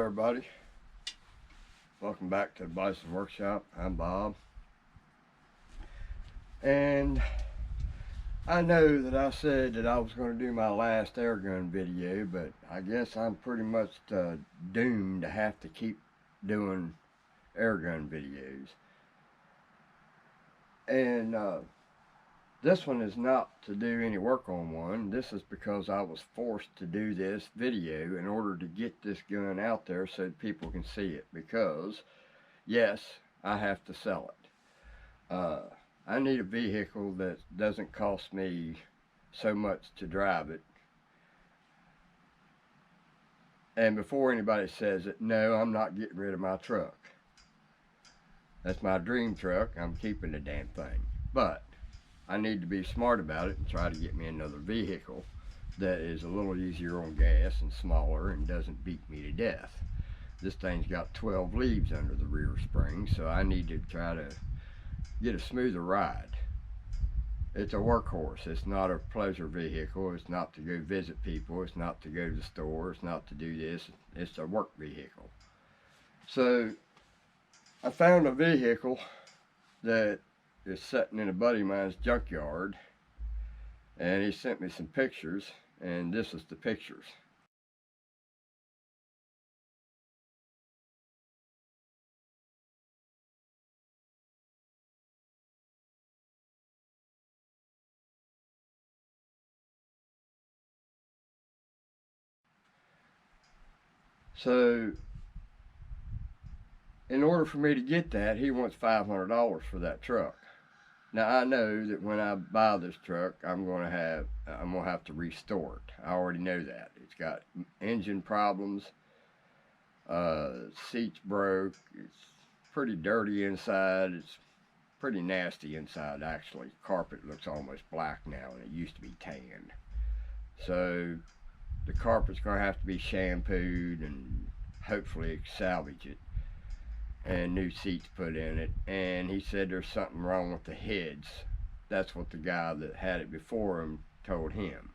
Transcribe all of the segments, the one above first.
everybody, welcome back to the Bison Workshop. I'm Bob, and I know that I said that I was going to do my last airgun video, but I guess I'm pretty much doomed to have to keep doing airgun videos. And this one is not to do any work on one. This is because I was forced to do this video in order to get this gun out there so people can see it, because yes, I have to sell it. I need a vehicle that doesn't cost me so much to drive it. And before anybody says it, no, I'm not getting rid of my truck. That's my dream truck. I'm keeping the damn thing. But I need to be smart about it and try to get me another vehicle that is a little easier on gas and smaller and doesn't beat me to death. This thing's got 12 leaves under the rear spring, so I need to try to get a smoother ride. It's a workhorse. It's not a pleasure vehicle. It's not to go visit people. It's not to go to the store. It's not to do this. It's a work vehicle. So I found a vehicle that is sitting in a buddy of mine's junkyard, and he sent me some pictures, and this is the pictures. So in order for me to get that, he wants $500 for that truck. Now I know that when I buy this truck, I'm gonna have to restore it. I already know that. It's got engine problems, seats broke, it's pretty dirty inside, it's pretty nasty inside actually. Carpet looks almost black now, and it used to be tan. So the carpet's gonna have to be shampooed and hopefully salvage it, and new seats put in it. And he said there's something wrong with the heads. That's what the guy that had it before him told him.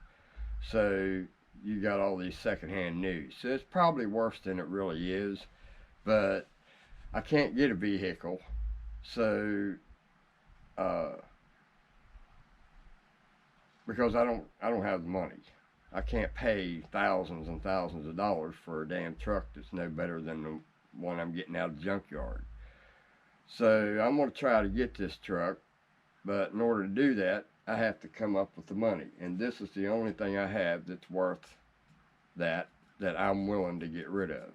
So you got all these secondhand news. So it's probably worse than it really is, but I can't get a vehicle, so because I don't have the money. I can't pay thousands and thousands of dollars for a damn truck that's no better than the one I'm getting out of the junkyard. So I'm going to try to get this truck, but in order to do that, I have to come up with the money, and this is the only thing I have that's worth that I'm willing to get rid of,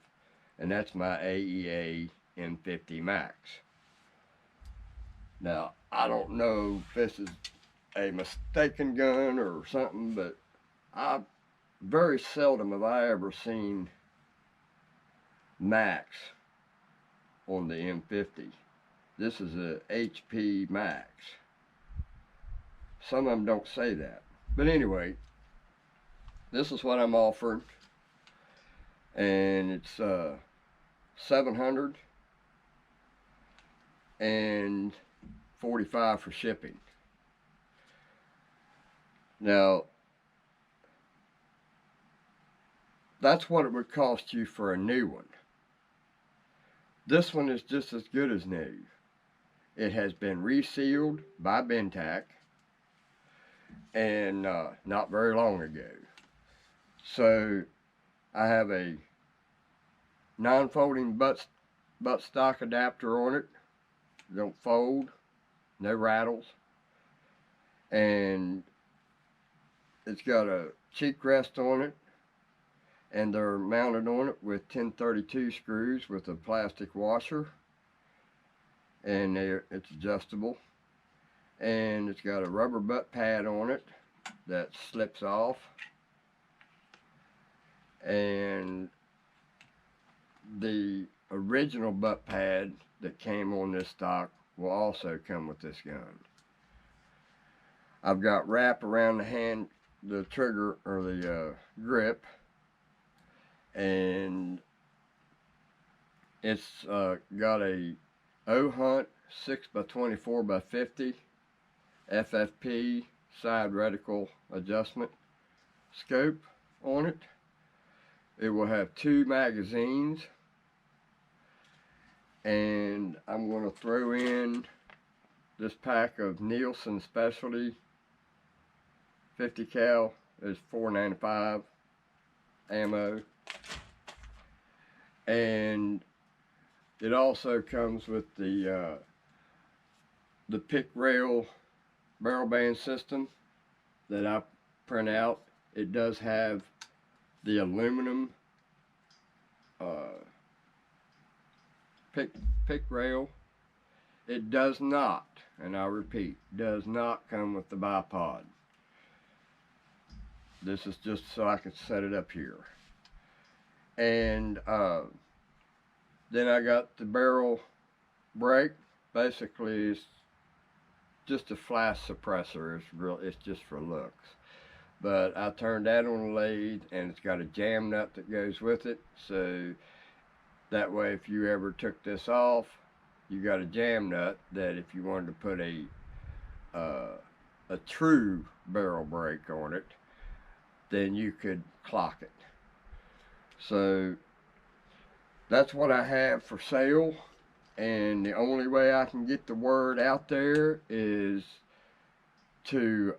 and that's my AEA M50 Max. Now I don't know if this is a mistaken gun or something, but I very seldom have I ever seen Max on the M50. This is a HP Max. Some of them don't say that, but anyway, this is what I'm offering, and it's $745 for shipping. Now that's what it would cost you for a new one. This one is just as good as new. It has been resealed by Bentac, and not very long ago. So I have a non-folding buttstock adapter on it. Don't fold, no rattles, and it's got a cheek rest on it, and they're mounted on it with 1032 screws with a plastic washer, and it's adjustable, and it's got a rubber butt pad on it that slips off, and the original butt pad that came on this stock will also come with this gun. I've got wrap around the hand, the trigger, or the grip, and it's got a O-Hunt 6x24x50 FFP side reticle adjustment scope on it. It will have 2 magazines And I'm going to throw in this pack of Nielsen Specialty 50 cal. Is $4.95 ammo, and it also comes with the pick rail barrel band system that I print out. It does have the aluminum pick rail. It does not, and I repeat, does not come with the bipod. This is just so I can set it up here. And then I got the barrel brake. Basically, it's just a flash suppressor. It's just for looks. But I turned that on the lathe, and it's got a jam nut that goes with it. So that way, if you ever took this off, you got a jam nut that if you wanted to put a true barrel brake on it, then you could clock it. So that's what I have for sale, and the only way I can get the word out there is to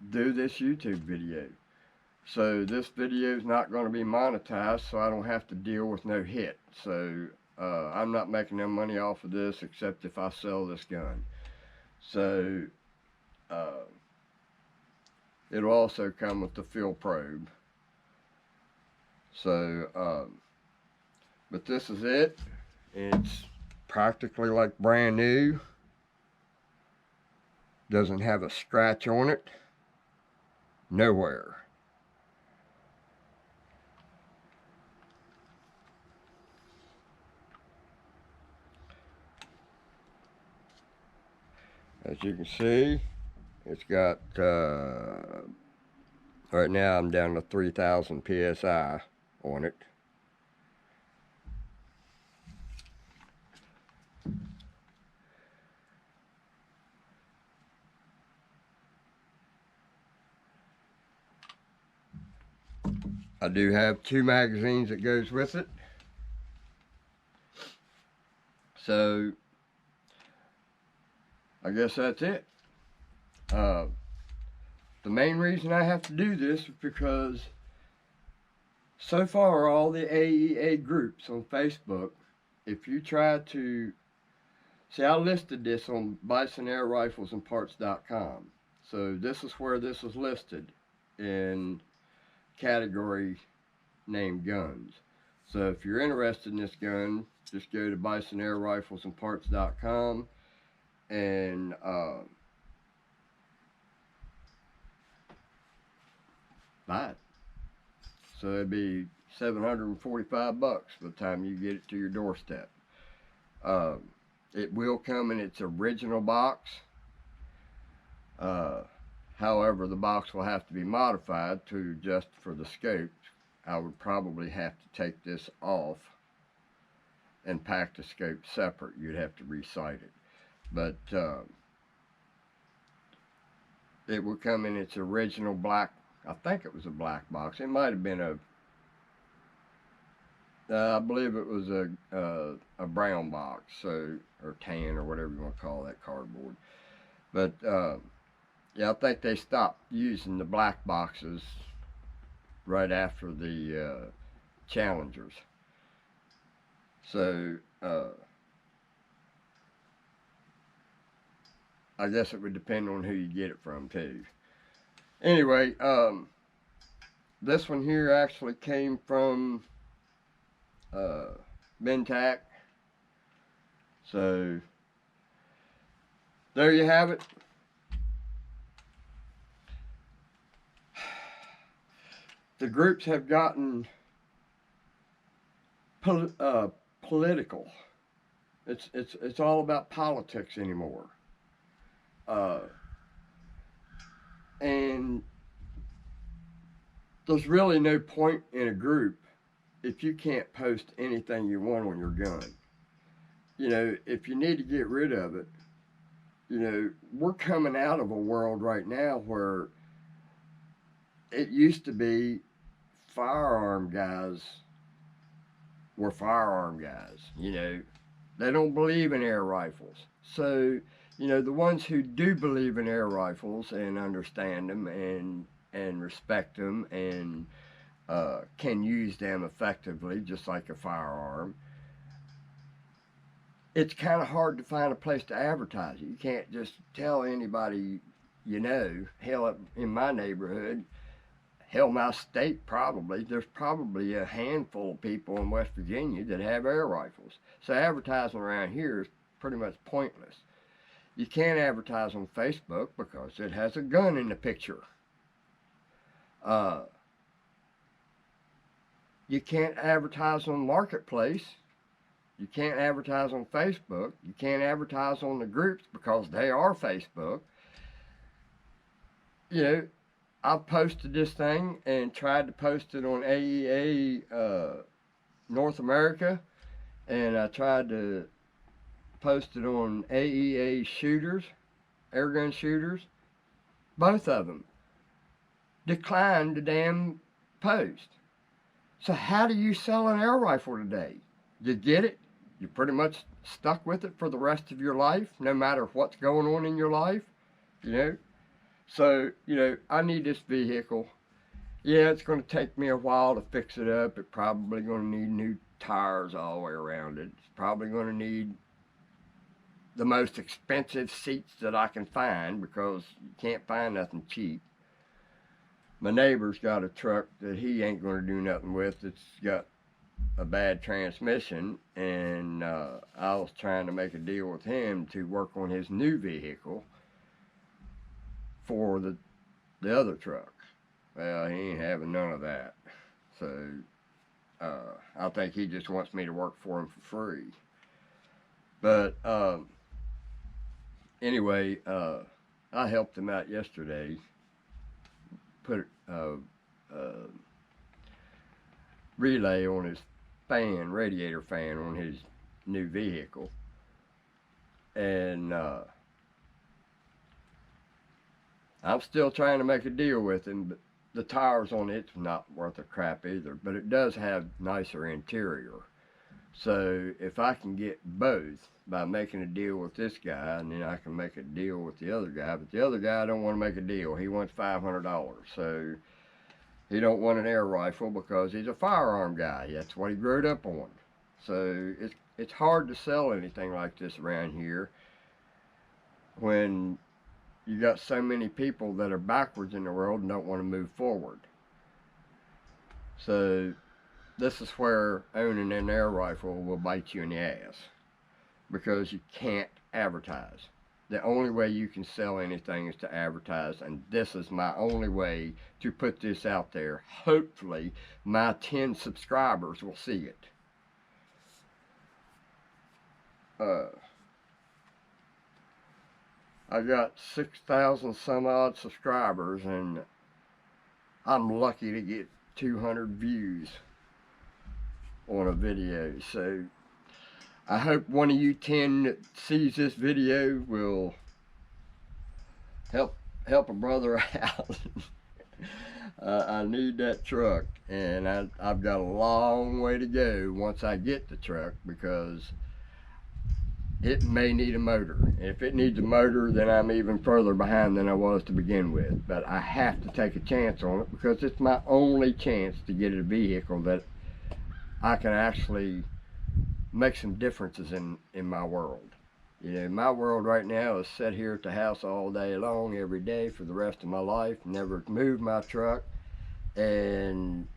do this YouTube video. So this video is not going to be monetized, so I don't have to deal with no hit. So I'm not making no money off of this except if I sell this gun. So it'll also come with the fill probe. So but this is it. It's practically like brand new. Doesn't have a scratch on it. Nowhere. As you can see, it's got, right now I'm down to 3,000 PSI on it. I do have 2 magazines that goes with it. So I guess that's it. The main reason I have to do this is because so far all the AEA groups on Facebook, if you try to, see, I listed this on bisonairriflesandparts.com. So this is where this is listed in category named guns. So if you're interested in this gun, just go to bisonairriflesandparts.com and buy it. So it'd be $745 by the time you get it to your doorstep. It will come in its original box. However, the box will have to be modified to adjust for the scope. I would probably have to take this off and pack the scope separate. You'd have to resight it. But it will come in its original black, I think it was a black box. It might have been I believe it was a brown box, so, or tan, or whatever you want to call that cardboard. But yeah, I think they stopped using the black boxes right after the Challengers. So I guess it would depend on who you get it from too. Anyway, this one here actually came from Bentac. So there you have it. The groups have gotten political. It's all about politics anymore. And there's really no point in a group if you can't post anything you want on your gun. You know, if you need to get rid of it, you know, we're coming out of a world right now where it used to be firearm guys were firearm guys. You know, they don't believe in air rifles. So, you know, the ones who do believe in air rifles and understand them and respect them and can use them effectively, just like a firearm, it's kind of hard to find a place to advertise it. You can't just tell anybody, you know, hell, in my neighborhood, hell, my state probably, there's probably a handful of people in West Virginia that have air rifles. So advertising around here is pretty much pointless. You can't advertise on Facebook because it has a gun in the picture. You can't advertise on Marketplace. You can't advertise on Facebook. You can't advertise on the groups because they are Facebook. You know, I posted this thing and tried to post it on AEA North America, and I tried to post it on AEA shooters, airgun shooters. Both of them declined the damn post. So how do you sell an air rifle today? You get it, you're pretty much stuck with it for the rest of your life, no matter what's going on in your life, you know? So, you know, I need this vehicle. Yeah, it's going to take me a while to fix it up. It's probably going to need new tires all the way around it. It's probably going to need the most expensive seats that I can find because you can't find nothing cheap. My neighbor's got a truck that he ain't going to do nothing with. It's got a bad transmission, and I was trying to make a deal with him to work on his new vehicle for the other truck. Well, he ain't having none of that. So I think he just wants me to work for him for free. But anyway, I helped him out yesterday. Put a relay on his fan, radiator fan on his new vehicle. And I'm still trying to make a deal with him, but the tires on it's not worth a crap either, but it does have nicer interior. So if I can get both by making a deal with this guy, and then I can make a deal with the other guy, but the other guy don't want to make a deal. He wants $500. So he don't want an air rifle because he's a firearm guy. That's what he grew up on. So it's hard to sell anything like this around here when you got so many people that are backwards in the world and don't want to move forward. So this is where owning an air rifle will bite you in the ass, because you can't advertise. The only way you can sell anything is to advertise, and this is my only way to put this out there. Hopefully my 10 subscribers will see it. I got 6,000 some odd subscribers, and I'm lucky to get 200 views on a video. So I hope one of you 10 that sees this video will help a brother out. I need that truck, and I've got a long way to go once I get the truck, because it may need a motor. If it needs a motor, then I'm even further behind than I was to begin with. But I have to take a chance on it, because it's my only chance to get a vehicle that I can actually make some differences in my world. You know, my world right now is sit here at the house all day long, every day for the rest of my life, never move my truck, and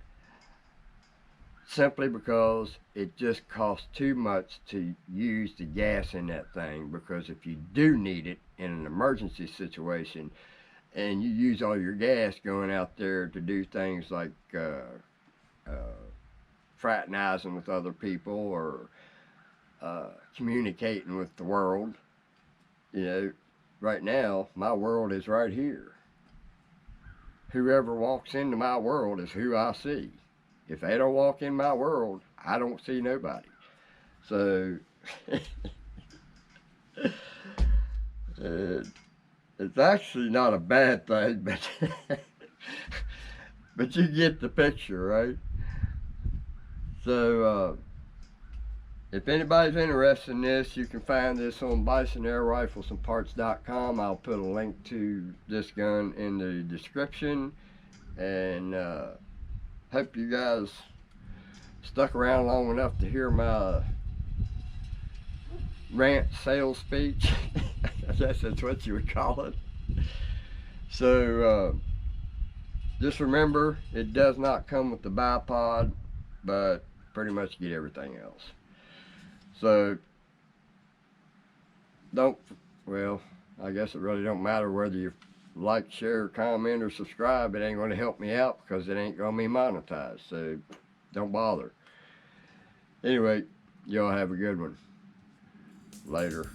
simply because it just costs too much to use the gas in that thing. Because if you do need it in an emergency situation and you use all your gas going out there to do things like fraternizing with other people or communicating with the world, you know, right now my world is right here. Whoever walks into my world is who I see. If they don't walk in my world, I don't see nobody. So it's actually not a bad thing, but you get the picture, right? So if anybody's interested in this, you can find this on bisonairriflesandparts.com. I'll put a link to this gun in the description. And hope you guys stuck around long enough to hear my rant sales speech. I guess that's what you would call it. So just remember, it does not come with the bipod, but pretty much get everything else. So well, I guess it really don't matter whether you like, share, comment, or subscribe. It ain't going to help me out because it ain't going to be monetized. So don't bother. Anyway, y'all have a good one. Later.